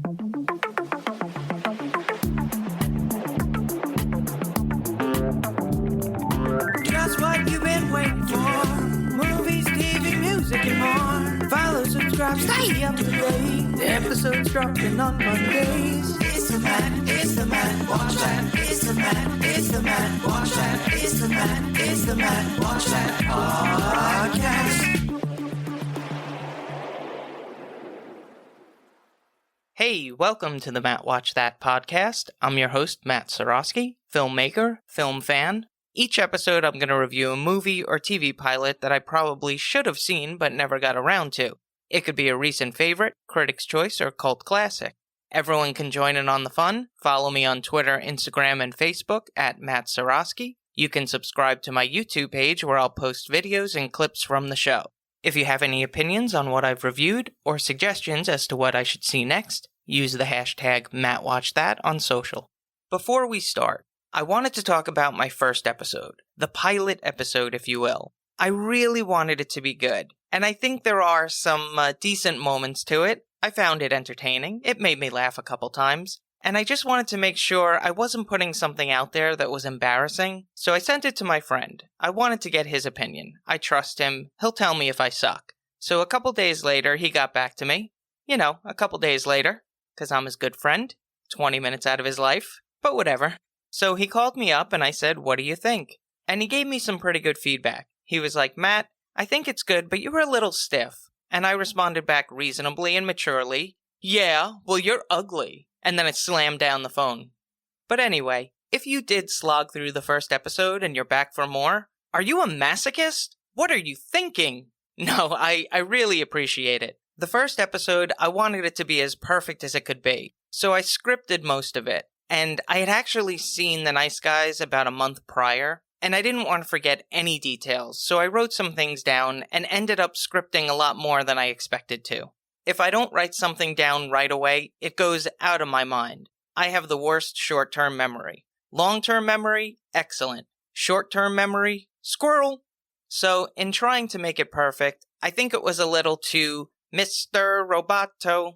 Just what you've been waiting for. Movies, TV, music, and more. Follow, subscribe, stay up to date. The episodes dropping on Mondays. It's the Matt, watch that. It's the Matt, watch that. It's the Matt, watch that podcast. Hey, welcome to the Matt Watch That podcast. I'm your host, Matt Seroski, filmmaker, film fan. Each episode, I'm going to review a movie or TV pilot that I probably should have seen but never got around to. It could be a recent favorite, critic's choice, or cult classic. Everyone can join in on the fun. Follow me on Twitter, Instagram, and Facebook at Matt Seroski. You can subscribe to my YouTube page where I'll post videos and clips from the show. If you have any opinions on what I've reviewed or suggestions as to what I should see next, use the hashtag MattWatchThat on social. Before we start, I wanted to talk about my first episode, the pilot episode, if you will. I really wanted it to be good, and I think there are some decent moments to it. I found it entertaining, it made me laugh a couple times, and I just wanted to make sure I wasn't putting something out there that was embarrassing, so I sent it to my friend. I wanted to get his opinion. I trust him, he'll tell me if I suck. So a couple days later, he got back to me. A couple days later, because I'm his good friend, 20 minutes out of his life, but whatever. So he called me up and I said, "What do you think?" And he gave me some pretty good feedback. He was like, "Matt, I think it's good, but you were a little stiff." And I responded back reasonably and maturely, "Yeah, well, you're ugly." And then I slammed down the phone. But anyway, if you did slog through the first episode and you're back for more, are you a masochist? What are you thinking? No, I really appreciate it. The first episode, I wanted it to be as perfect as it could be. So I scripted most of it. And I had actually seen The Nice Guys about a month prior, and I didn't want to forget any details, so I wrote some things down and ended up scripting a lot more than I expected to. If I don't write something down right away, it goes out of my mind. I have the worst short-term memory. Long-term memory, excellent. Short-term memory, squirrel. So, in trying to make it perfect, I think it was a little too Mr. Roboto.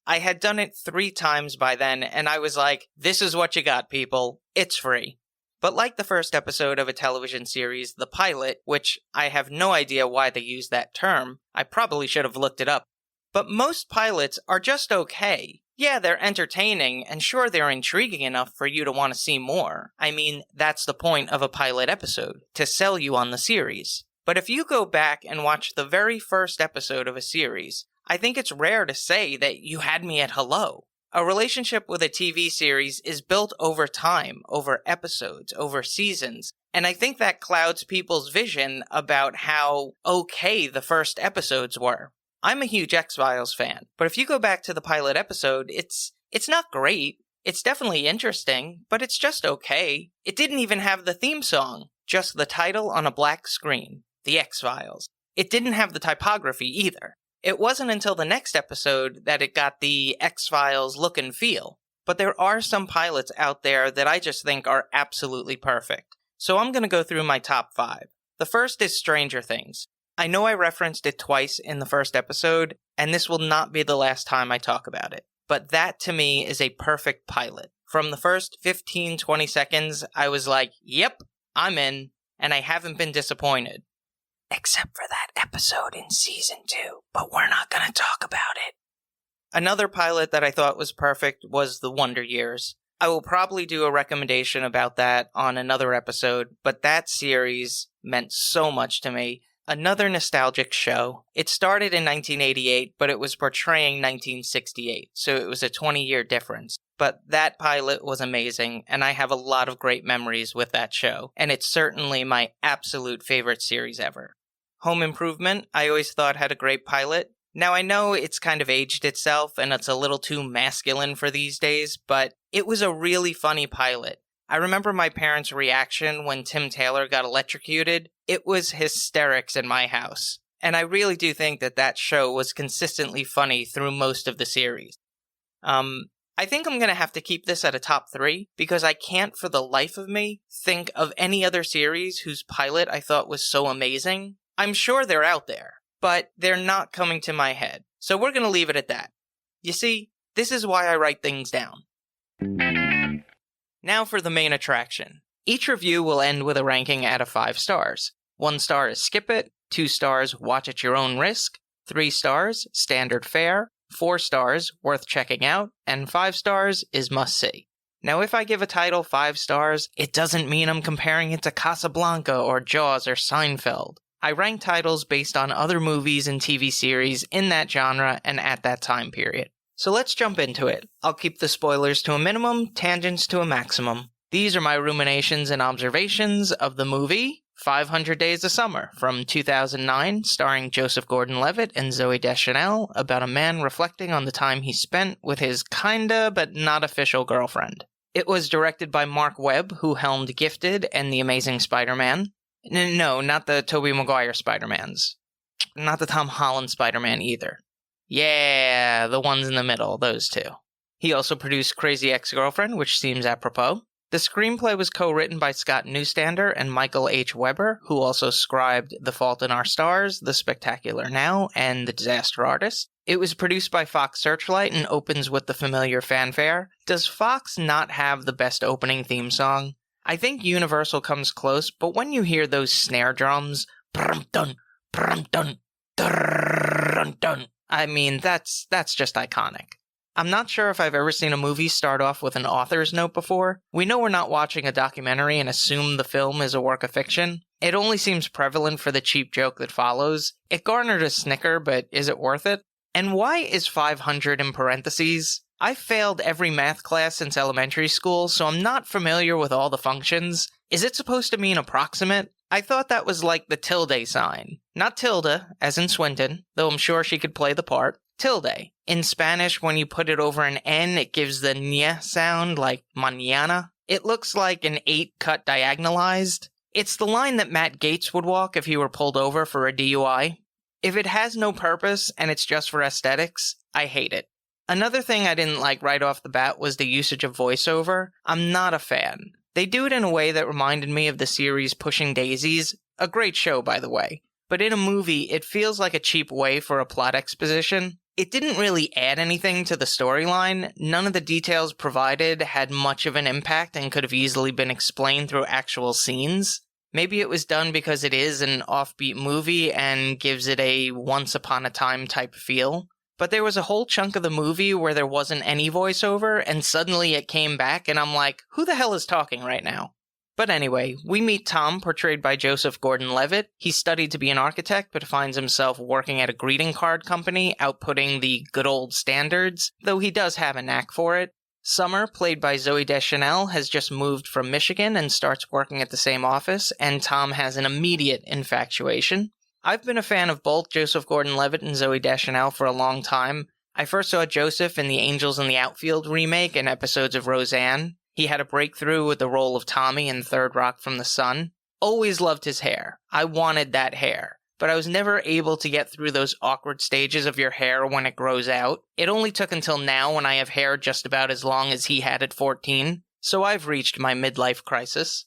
I had done it 3 times by then, and I was like, this is what you got, people. It's free. But like the first episode of a television series, the pilot, which I have no idea why they use that term, I probably should have looked it up. But most pilots are just okay. Yeah, they're entertaining, and sure, they're intriguing enough for you to want to see more. I mean, that's the point of a pilot episode, to sell you on the series. But if you go back and watch the very first episode of a series, I think it's rare to say that you had me at hello. A relationship with a TV series is built over time, over episodes, over seasons, and I think that clouds people's vision about how okay the first episodes were. I'm a huge X-Files fan, but if you go back to the pilot episode, it's not great. It's definitely interesting, but it's just okay. It didn't even have the theme song, just the title on a black screen, The X-Files. It didn't have the typography either. It wasn't until the next episode that it got the X-Files look and feel. But there are some pilots out there that I just think are absolutely perfect. So I'm going to go through my top 5. The first is Stranger Things. I know I referenced it twice in the first episode, and this will not be the last time I talk about it. But that to me is a perfect pilot. From the first 15-20 seconds, I was like, yep, I'm in, and I haven't been disappointed. Except for that episode in Season 2, but we're not going to talk about it. Another pilot that I thought was perfect was The Wonder Years. I will probably do a recommendation about that on another episode, but that series meant so much to me. Another nostalgic show. It started in 1988, but it was portraying 1968, so it was a 20-year difference. But that pilot was amazing, and I have a lot of great memories with that show, and it's certainly my absolute favorite series ever. Home Improvement, I always thought had a great pilot. Now I know it's kind of aged itself, and it's a little too masculine for these days, but it was a really funny pilot. I remember my parents' reaction when Tim Taylor got electrocuted. It was hysterics in my house. And I really do think that show was consistently funny through most of the series. I think I'm going to have to keep this at a top 3 because I can't for the life of me think of any other series whose pilot I thought was so amazing. I'm sure they're out there, but they're not coming to my head. So we're going to leave it at that. You see, This is why I write things down. Now for the main attraction. Each review will end with a ranking out of 5 stars. 1 star is skip it, 2 stars watch at your own risk, 3 stars standard fare, 4 stars worth checking out, and 5 stars is must see. Now if I give a title 5 stars, it doesn't mean I'm comparing it to Casablanca or Jaws or Seinfeld. I rank titles based on other movies and TV series in that genre and at that time period. So let's jump into it. I'll keep the spoilers to a minimum, tangents to a maximum. These are my ruminations and observations of the movie 500 Days of Summer from 2009, starring Joseph Gordon-Levitt and Zooey Deschanel, about a man reflecting on the time he spent with his kinda but not official girlfriend. It was directed by Mark Webb, who helmed Gifted and The Amazing Spider-Man. No, not the Tobey Maguire Spider-Mans. Not the Tom Holland Spider-Man either. Yeah, the ones in the middle, those two. He also produced Crazy Ex-Girlfriend, which seems apropos. The screenplay was co-written by Scott Newstander and Michael H. Weber, who also scribed The Fault in Our Stars, The Spectacular Now, and The Disaster Artist. It was produced by Fox Searchlight and opens with the familiar fanfare. Does Fox not have the best opening theme song? I think Universal comes close, but when you hear those snare drums, brum-dun, brum-dun, dun-dun, I mean, that's just iconic. I'm not sure if I've ever seen a movie start off with an author's note before. We know we're not watching a documentary and assume the film is a work of fiction. It only seems prevalent for the cheap joke that follows. It garnered a snicker, but is it worth it? And why is 500 in parentheses? I failed every math class since elementary school, so I'm not familiar with all the functions. Is it supposed to mean approximate? I thought that was like the tilde sign. Not tilde, as in Swinton, though I'm sure she could play the part. Tilde. In Spanish, when you put it over an N, it gives the ñ sound, like mañana. It looks like an 8 cut diagonalized. It's the line that Matt Gaetz would walk if he were pulled over for a DUI. If it has no purpose and it's just for aesthetics, I hate it. Another thing I didn't like right off the bat was the usage of voiceover. I'm not a fan. They do it in a way that reminded me of the series Pushing Daisies, a great show by the way. But in a movie, it feels like a cheap way for a plot exposition. It didn't really add anything to the storyline. None of the details provided had much of an impact and could have easily been explained through actual scenes. Maybe it was done because it is an offbeat movie and gives it a once-upon-a-time type feel. But there was a whole chunk of the movie where there wasn't any voiceover, and suddenly it came back, and I'm like, who the hell is talking right now? But anyway, we meet Tom, portrayed by Joseph Gordon-Levitt. He studied to be an architect, but finds himself working at a greeting card company, outputting the good old standards, though he does have a knack for it. Summer, played by Zooey Deschanel, has just moved from Michigan and starts working at the same office, and Tom has an immediate infatuation. I've been a fan of both Joseph Gordon-Levitt and Zooey Deschanel for a long time. I first saw Joseph in the Angels in the Outfield remake and episodes of Roseanne. He had a breakthrough with the role of Tommy in Third Rock from the Sun. Always loved his hair. I wanted that hair. But I was never able to get through those awkward stages of your hair when it grows out. It only took until now when I have hair just about as long as he had at 14. So I've reached my midlife crisis.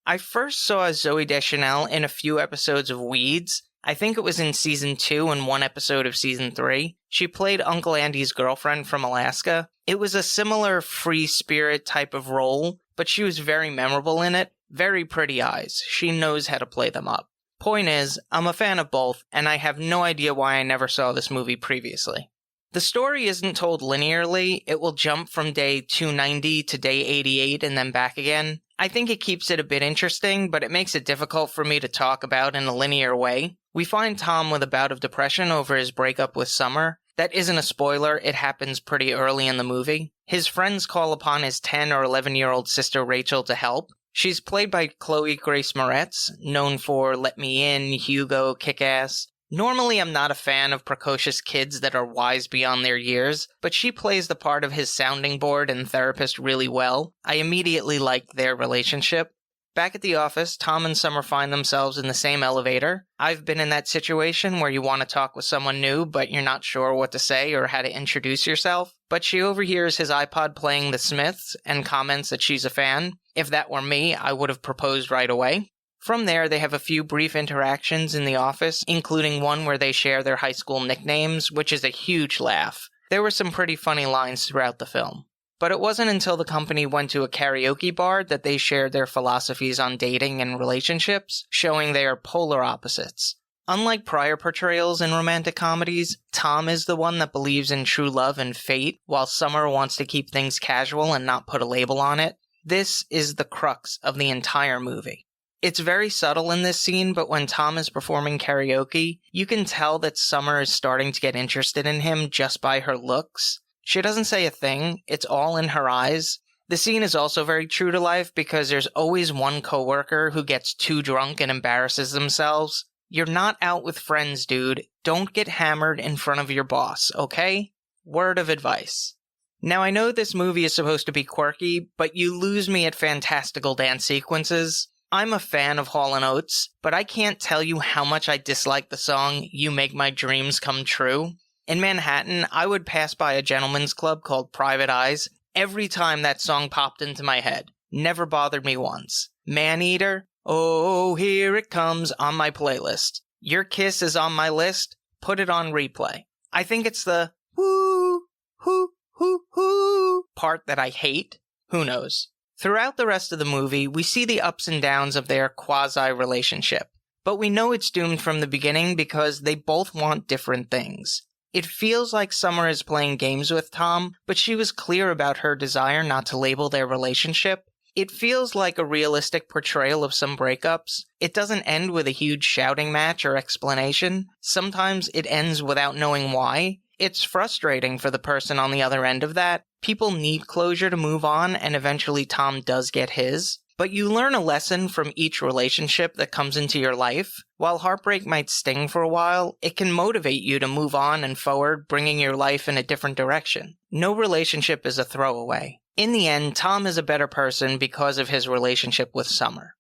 I first saw Zooey Deschanel in a few episodes of Weeds. I think it was in Season 2 and one episode of Season 3. She played Uncle Andy's girlfriend from Alaska. It was a similar free spirit type of role, but she was very memorable in it. Very pretty eyes. She knows how to play them up. Point is, I'm a fan of both, and I have no idea why I never saw this movie previously. The story isn't told linearly. It will jump from day 290 to day 88 and then back again. I think it keeps it a bit interesting, but it makes it difficult for me to talk about in a linear way. We find Tom with a bout of depression over his breakup with Summer. That isn't a spoiler, it happens pretty early in the movie. His friends call upon his 10 or 11-year-old sister Rachel to help. She's played by Chloe Grace Moretz, known for Let Me In, Hugo, Kick-Ass. Normally I'm not a fan of precocious kids that are wise beyond their years, but she plays the part of his sounding board and therapist really well. I immediately liked their relationship. Back at the office, Tom and Summer find themselves in the same elevator. I've been in that situation where you want to talk with someone new, but you're not sure what to say or how to introduce yourself. But she overhears his iPod playing The Smiths and comments that she's a fan. If that were me, I would have proposed right away. From there, they have a few brief interactions in the office, including one where they share their high school nicknames, which is a huge laugh. There were some pretty funny lines throughout the film. But it wasn't until the company went to a karaoke bar that they shared their philosophies on dating and relationships, showing they are polar opposites. Unlike prior portrayals in romantic comedies, Tom is the one that believes in true love and fate, while Summer wants to keep things casual and not put a label on it. This is the crux of the entire movie. It's very subtle in this scene, but when Tom is performing karaoke, you can tell that Summer is starting to get interested in him just by her looks. She doesn't say a thing, it's all in her eyes. The scene is also very true to life because there's always one coworker who gets too drunk and embarrasses themselves. You're not out with friends, dude. Don't get hammered in front of your boss, okay? Word of advice. Now, I know this movie is supposed to be quirky, but you lose me at fantastical dance sequences. I'm a fan of Hall & Oates, but I can't tell you how much I dislike the song You Make My Dreams Come True. In Manhattan, I would pass by a gentleman's club called Private Eyes every time that song popped into my head. Never bothered me once. Maneater, oh, here it comes on my playlist. Your Kiss is on my list. Put it on replay. I think it's the woo, hoo, hoo, hoo part that I hate. Who knows? Throughout the rest of the movie, we see the ups and downs of their quasi-relationship. But we know it's doomed from the beginning because they both want different things. It feels like Summer is playing games with Tom, but she was clear about her desire not to label their relationship. It feels like a realistic portrayal of some breakups. It doesn't end with a huge shouting match or explanation. Sometimes it ends without knowing why. It's frustrating for the person on the other end of that. People need closure to move on, and eventually Tom does get his. But you learn a lesson from each relationship that comes into your life. While heartbreak might sting for a while, it can motivate you to move on and forward, bringing your life in a different direction. No relationship is a throwaway. In the end, Tom is a better person because of his relationship with Summer.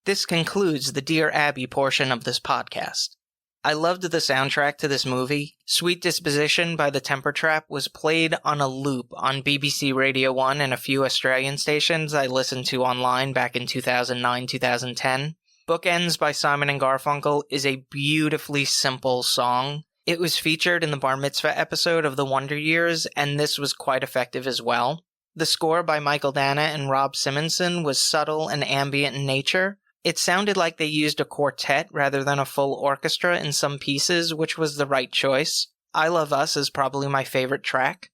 This concludes the Dear Abby portion of this podcast. I loved the soundtrack to this movie. Sweet Disposition by the Temper Trap was played on a loop on BBC Radio 1 and a few Australian stations I listened to online back in 2009-2010. Bookends by Simon & Garfunkel is a beautifully simple song. It was featured in the Bar Mitzvah episode of The Wonder Years, and this was quite effective as well. The score by Michael Dana and Rob Simonson was subtle and ambient in nature. It sounded like they used a quartet rather than a full orchestra in some pieces, which was the right choice. I Love Us is probably my favorite track.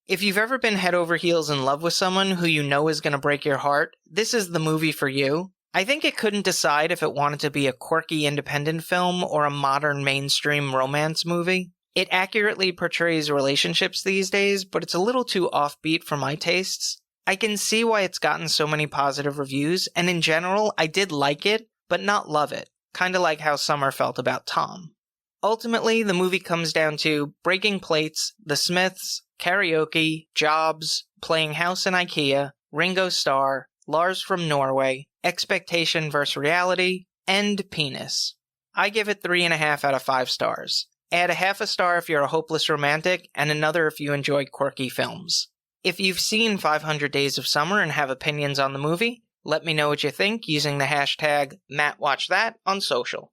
If you've ever been head over heels in love with someone who you know is going to break your heart, this is the movie for you. I think it couldn't decide if it wanted to be a quirky independent film or a modern mainstream romance movie. It accurately portrays relationships these days, but it's a little too offbeat for my tastes. I can see why it's gotten so many positive reviews, and in general, I did like it, but not love it. Kinda like how Summer felt about Tom. Ultimately, the movie comes down to breaking plates, The Smiths, karaoke, jobs, playing house in IKEA, Ringo Starr, Lars from Norway, expectation versus reality, and penis. I give it 3.5 out of 5 stars. Add a half a star if you're a hopeless romantic, and another if you enjoy quirky films. If you've seen 500 Days of Summer and have opinions on the movie, let me know what you think using the hashtag MattWatchThat on social.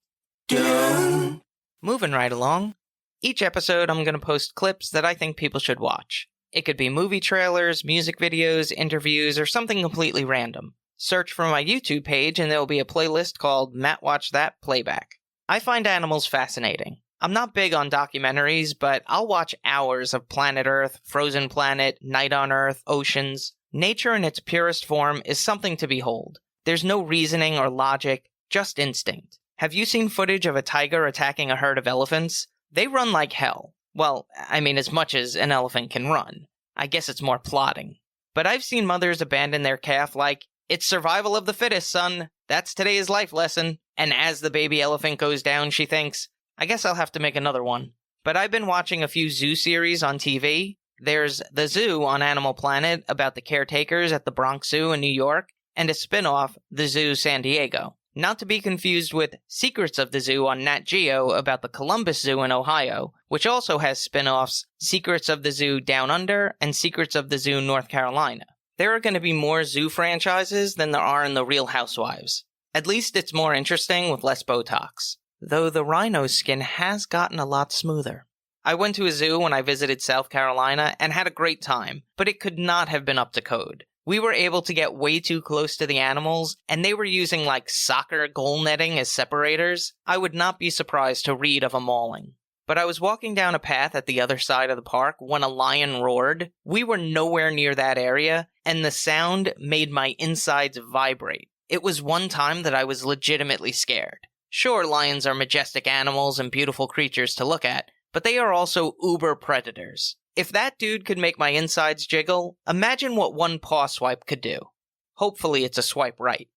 Moving right along. Each episode I'm going to post clips that I think people should watch. It could be movie trailers, music videos, interviews, or something completely random. Search for my YouTube page and there will be a playlist called Matt Watch That Playback. I find animals fascinating. I'm not big on documentaries, but I'll watch hours of Planet Earth, Frozen Planet, Night on Earth, Oceans. Nature in its purest form is something to behold. There's no reasoning or logic, just instinct. Have you seen footage of a tiger attacking a herd of elephants? They run like hell. Well, I mean, as much as an elephant can run. I guess it's more plotting. But I've seen mothers abandon their calf like, it's survival of the fittest, son. That's today's life lesson. And as the baby elephant goes down, she thinks, I guess I'll have to make another one. But I've been watching a few zoo series on TV. There's The Zoo on Animal Planet about the caretakers at the Bronx Zoo in New York, and a spin-off, The Zoo San Diego. Not to be confused with Secrets of the Zoo on Nat Geo about the Columbus Zoo in Ohio, which also has spin-offs Secrets of the Zoo Down Under and Secrets of the Zoo North Carolina. There are going to be more zoo franchises than there are in The Real Housewives. At least it's more interesting with less Botox. Though the rhino skin has gotten a lot smoother. I went to a zoo when I visited South Carolina and had a great time, but it could not have been up to code. We were able to get way too close to the animals, and they were using like soccer goal netting as separators. I would not be surprised to read of a mauling. But I was walking down a path at the other side of the park when a lion roared. We were nowhere near that area, and the sound made my insides vibrate. It was one time that I was legitimately scared. Sure, lions are majestic animals and beautiful creatures to look at, but they are also uber predators. If that dude could make my insides jiggle, imagine what one paw swipe could do. Hopefully it's a swipe right.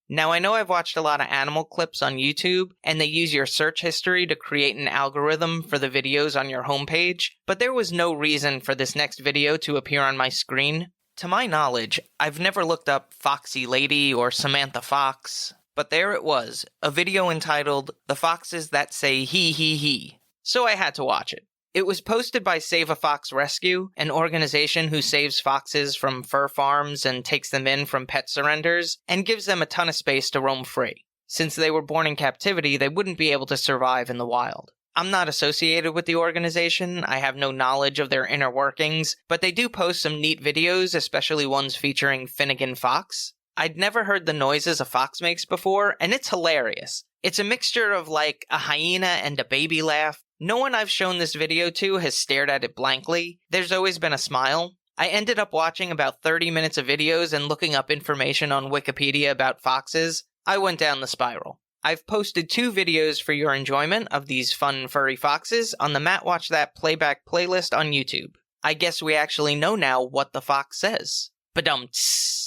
Now I know I've watched a lot of animal clips on YouTube, and they use your search history to create an algorithm for the videos on your homepage, but there was no reason for this next video to appear on my screen. To my knowledge, I've never looked up Foxy Lady or Samantha Fox, but there it was, a video entitled The Foxes That Say He He He. So I had to watch it. It was posted by Save a Fox Rescue, an organization who saves foxes from fur farms and takes them in from pet surrenders, and gives them a ton of space to roam free. Since they were born in captivity, they wouldn't be able to survive in the wild. I'm not associated with the organization, I have no knowledge of their inner workings, but they do post some neat videos, especially ones featuring Finnegan Fox. I'd never heard the noises a fox makes before, and it's hilarious. It's a mixture of like a hyena and a baby laugh. No one I've shown this video to has stared at it blankly. There's always been a smile. I ended up watching about 30 minutes of videos and looking up information on Wikipedia about foxes. I went down the spiral. I've posted 2 videos for your enjoyment of these fun furry foxes on the Matt Watch That playback playlist on YouTube. I guess we actually know now what the fox says. Badum-tss.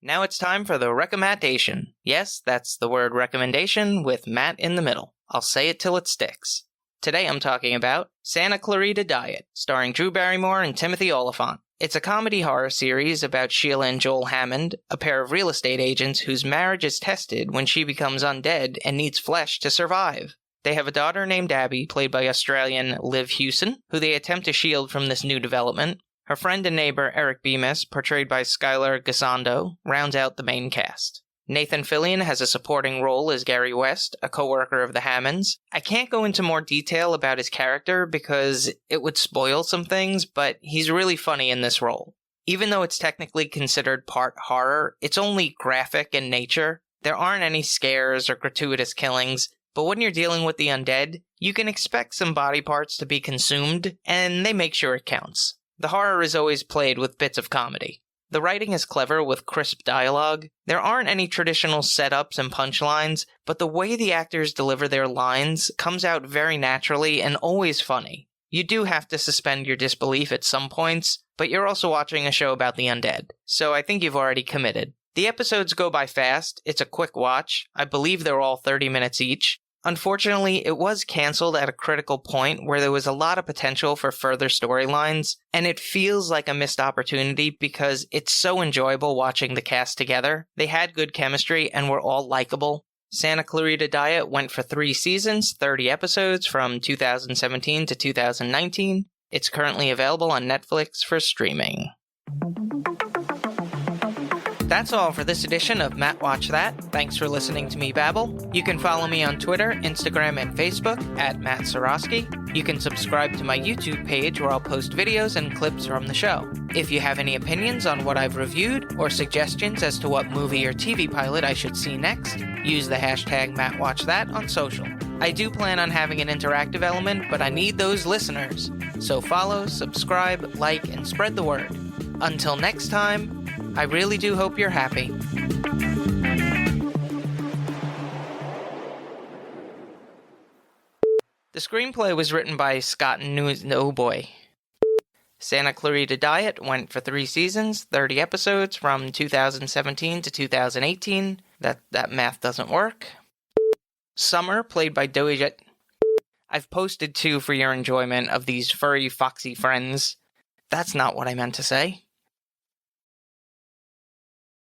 Now it's time for the recommendation. Yes, that's the word recommendation with Matt in the middle. I'll say it till it sticks. Today I'm talking about Santa Clarita Diet, starring Drew Barrymore and Timothy Olyphant. It's a comedy horror series about Sheila and Joel Hammond, a pair of real estate agents whose marriage is tested when she becomes undead and needs flesh to survive. They have a daughter named Abby, played by Australian Liv Hewson, who they attempt to shield from this new development. Her friend and neighbor Eric Bemis, portrayed by Skylar Gassando, rounds out the main cast. Nathan Fillion has a supporting role as Gary West, a co-worker of the Hammonds. I can't go into more detail about his character because it would spoil some things, but he's really funny in this role. Even though it's technically considered part horror, it's only graphic in nature. There aren't any scares or gratuitous killings, but when you're dealing with the undead, you can expect some body parts to be consumed, and they make sure it counts. The horror is always played with bits of comedy. The writing is clever with crisp dialogue. There aren't any traditional setups and punchlines, but the way the actors deliver their lines comes out very naturally and always funny. You do have to suspend your disbelief at some points, but you're also watching a show about the undead, so I think you've already committed. The episodes go by fast, it's a quick watch, I believe they're all 30 minutes each. Unfortunately, it was cancelled at a critical point where there was a lot of potential for further storylines, and it feels like a missed opportunity because it's so enjoyable watching the cast together. They had good chemistry and were all likable. Santa Clarita Diet went for 3 seasons, 30 episodes from 2017 to 2019. It's currently available on Netflix for streaming. That's all for this edition of Matt Watch That. Thanks for listening to me babble. You can follow me on Twitter, Instagram, and Facebook at Matt Seroski. You can subscribe to my YouTube page where I'll post videos and clips from the show. If you have any opinions on what I've reviewed or suggestions as to what movie or TV pilot I should see next, use the hashtag MattWatchThat on social. I do plan on having an interactive element, but I need those listeners. So follow, subscribe, like, and spread the word. Until next time, I really do hope you're happy. The screenplay was written by Scott News. Oh boy. Santa Clarita Diet went for 3 seasons, 30 episodes from 2017 to 2018. That math doesn't work. Summer, played by Doja. I've posted 2 for your enjoyment of these furry foxy friends. That's not what I meant to say.